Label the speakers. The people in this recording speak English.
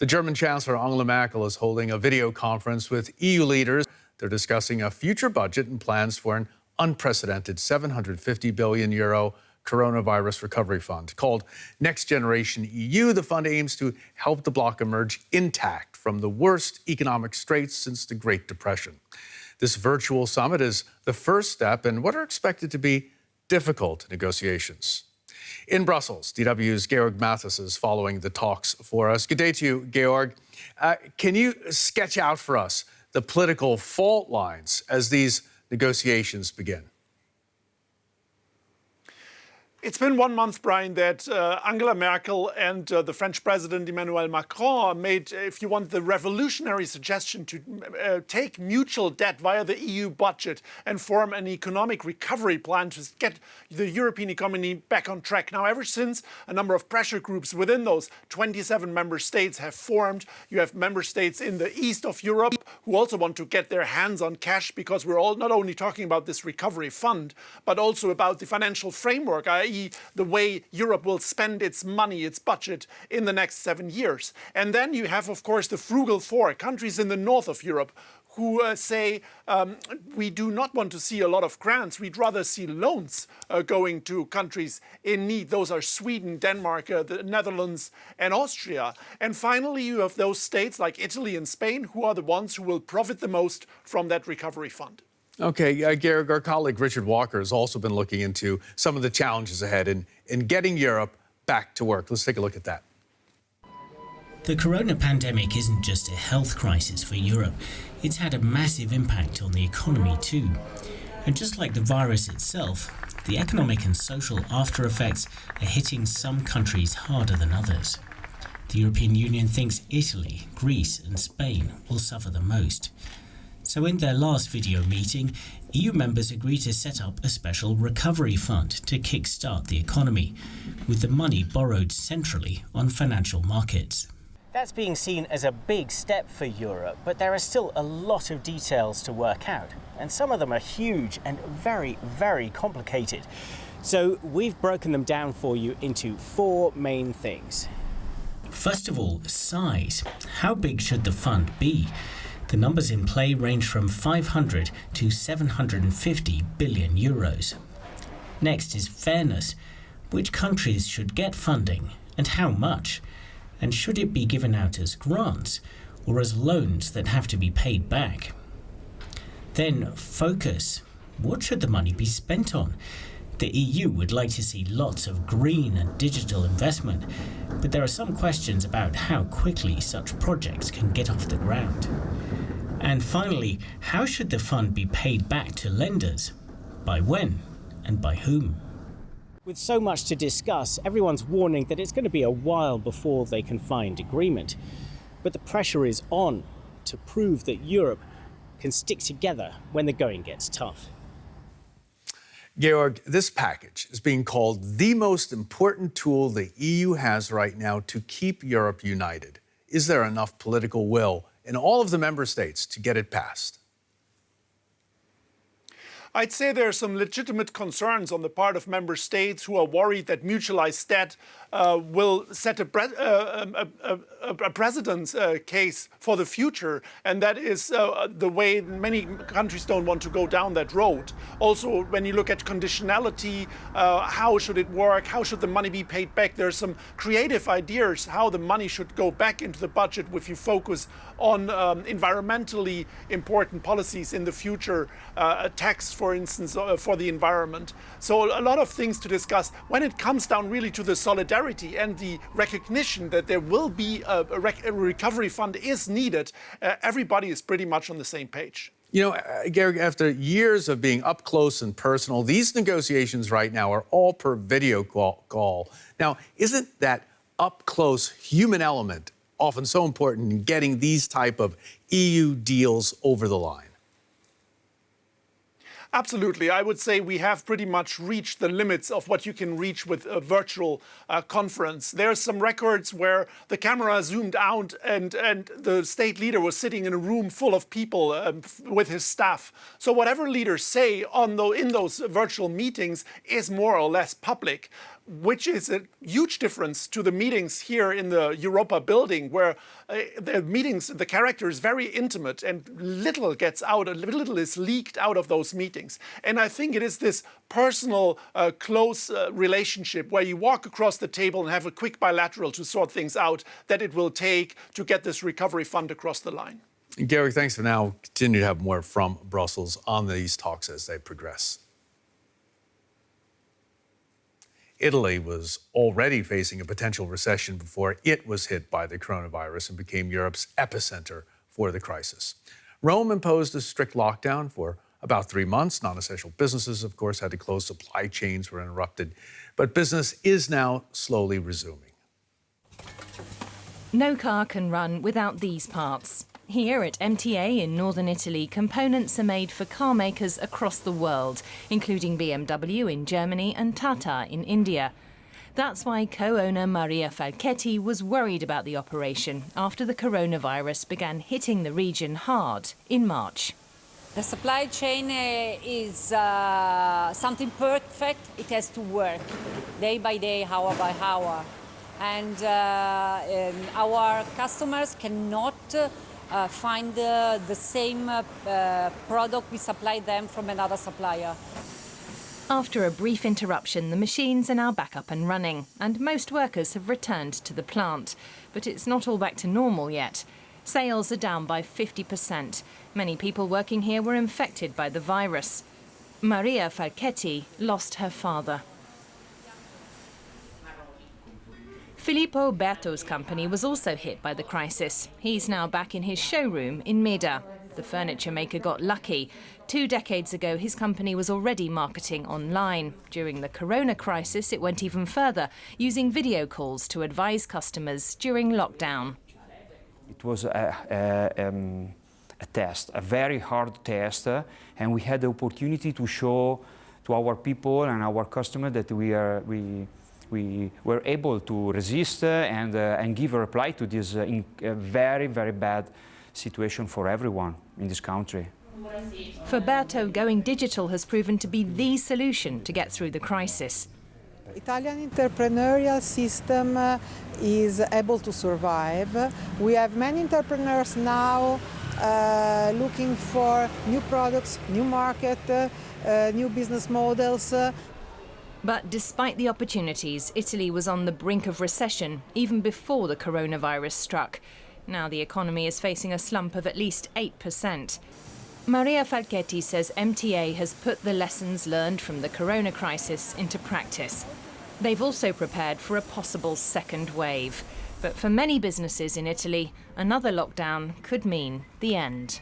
Speaker 1: The German Chancellor Angela Merkel is holding a video conference with EU leaders. They're discussing a future budget and plans for an unprecedented €750 billion coronavirus recovery fund. Called Next Generation EU, the fund aims to help the bloc emerge intact from the worst economic straits since the Great Depression. This virtual summit is the first step in what are expected to be difficult negotiations. In Brussels, DW's Georg Mathis is following the talks for us. Good day to you, Georg. Can you sketch out for us the political fault lines as these negotiations begin?
Speaker 2: It's been 1 month, Brian, that Angela Merkel and the French President Emmanuel Macron made, if you want, the revolutionary suggestion to take mutual debt via the EU budget and form an economic recovery plan to get the European economy back on track. Now, ever since, a number of pressure groups within those 27 member states have formed. You have member states in the east of Europe who also want to get their hands on cash, because we're all not only talking about this recovery fund, but also about the financial framework, i.e. the way Europe will spend its money, its budget, in the next 7 years. And then you have, of course, the frugal four, countries in the north of Europe, who say we do not want to see a lot of grants. We'd rather see loans going to countries in need. Those are Sweden, Denmark, the Netherlands, and Austria. And finally, you have those states like Italy and Spain, who are the ones who will profit the most from that recovery fund.
Speaker 1: Okay, Georg, our colleague Richard Walker has also been looking into some of the challenges ahead in getting Europe back to work. Let's take a look at that.
Speaker 3: The corona pandemic isn't just a health crisis for Europe. It's had a massive impact on the economy too. And just like the virus itself, the economic and social after effects are hitting some countries harder than others. The European Union thinks Italy, Greece and Spain will suffer the most. So in their last video meeting, EU members agreed to set up a special recovery fund to kickstart the economy, with the money borrowed centrally on financial markets.
Speaker 4: That's being seen as a big step for Europe, but there are still a lot of details to work out, and some of them are huge and very, very complicated. So we've broken them down for you into 4 main things.
Speaker 3: First of all, size. How big should the fund be? The numbers in play range from 500 to 750 billion euros. Next is fairness. Which countries should get funding and how much? And should it be given out as grants or as loans that have to be paid back? Then focus. What should the money be spent on? The EU would like to see lots of green and digital investment, but there are some questions about how quickly such projects can get off the ground. And finally, how should the fund be paid back to lenders? By when and by whom?
Speaker 4: With so much to discuss, everyone's warning that it's going to be a while before they can find agreement. But the pressure is on to prove that Europe can stick together when the going gets tough.
Speaker 1: Georg, this package is being called the most important tool the EU has right now to keep Europe united. Is there enough political will in all of the member states to get it passed?
Speaker 2: I'd say there are some legitimate concerns on the part of member states who are worried that mutualized debt will set a precedent case for the future, and that is the way many countries don't want to go down that road. Also, when you look at conditionality, how should it work? How should the money be paid back? There are some creative ideas how the money should go back into the budget if you focus on environmentally important policies in the future, a tax, for instance, for the environment. So a lot of things to discuss. When it comes down really to the solidarity and the recognition that there will be a recovery fund is needed, everybody is pretty much on the same page.
Speaker 1: You know, Georg, after years of being up close and personal, these negotiations right now are all per video call. Now, isn't that up-close human element often so important in getting these type of EU deals over the line?
Speaker 2: Absolutely. I would say we have pretty much reached the limits of what you can reach with a virtual conference. There's some records where the camera zoomed out and the state leader was sitting in a room full of people with his staff. So whatever leaders say in those virtual meetings is more or less public. which is a huge difference to the meetings here in the Europa building, where the character is very intimate and little gets out, little is leaked out of those meetings. And I think it is this personal, close relationship where you walk across the table and have a quick bilateral to sort things out that it will take to get this recovery fund across the line.
Speaker 1: Gary, thanks for now. Continue to have more from Brussels on these talks as they progress. Italy was already facing a potential recession before it was hit by the coronavirus and became Europe's epicenter for the crisis. Rome imposed a strict lockdown for about 3 months. Non-essential businesses, of course, had to close. Supply chains were interrupted. But business is now slowly resuming.
Speaker 5: No car can run without these parts. Here at MTA in northern Italy, components are made for car makers across the world, including BMW in Germany and Tata in India. That's why co-owner Maria Falchetti was worried about the operation after the coronavirus began hitting the region hard in March.
Speaker 6: The supply chain is something perfect. It has to work day by day, hour by hour. And our customers cannot find the same product we supply them from another supplier.
Speaker 5: After a brief interruption, the machines are now back up and running, and most workers have returned to the plant. But it's not all back to normal yet. Sales are down by 50%. Many people working here were infected by the virus. Maria Falchetti lost her father. Filippo Berto's company was also hit by the crisis. He's now back in his showroom in Meda. The furniture maker got lucky. 2 decades ago, his company was already marketing online. During the corona crisis, it went even further, using video calls to advise customers during lockdown.
Speaker 7: It was a test, a very hard test, and we had the opportunity to show to our people and our customers that we were able to resist and give a reply to this very, very bad situation for everyone in this country.
Speaker 5: For Berto, going digital has proven to be the solution to get through the crisis.
Speaker 8: Italian entrepreneurial system is able to survive. We have many entrepreneurs now looking for new products, new market, new business models.
Speaker 5: But despite the opportunities, Italy was on the brink of recession even before the coronavirus struck. Now the economy is facing a slump of at least 8%. Maria Falchetti says MTA has put the lessons learned from the corona crisis into practice. They've also prepared for a possible second wave. But for many businesses in Italy, another lockdown could mean the end.